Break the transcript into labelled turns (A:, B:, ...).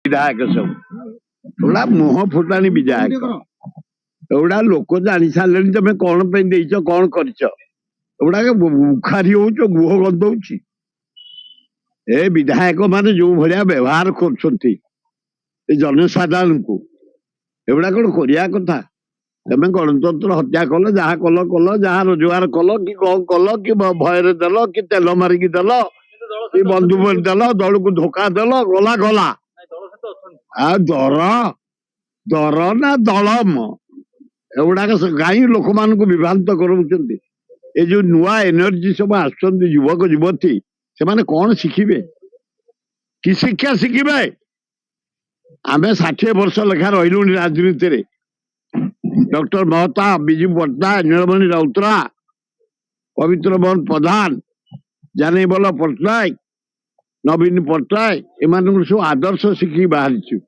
A: विधायक सब एगुड़ा मुह फुटाणी विधायक एगुड़ा लोक जानी सारे तुम कौन देच कौन करगुड़ा मुखारी हो गुह गंधौची ए विधायक मान जो भाया व्यवहार कर जनसाधारण को एगुड़ा कौन करिया कथा तुम गणतंत्र हत्या कल जहाँ कल कल जहाँ रोजगार कल कि कौन कल कि भयर देल कि तेल मारिकी देल कि बंधुक देल दल को धोखा देल गला गला दर दर ना दलम एगुड़ाक कहीं लोक मान विभ्रांत कराउछन्ति ए जो नुआ एनर्जी सब आसुछन्ति युवक युवती से माने कौन शिखिबे कि शिक्षा शिखिबे आमे 60 वर्ष लेखा रहिलुनी राजनीति रे डॉक्टर महता विजु पट्टनायक नीलमणि राउतरा पवित्र मोहन प्रधान जाने बल पट्टनायक नवीन पट्टनायक एम सब आदर्श शिखी बाहरी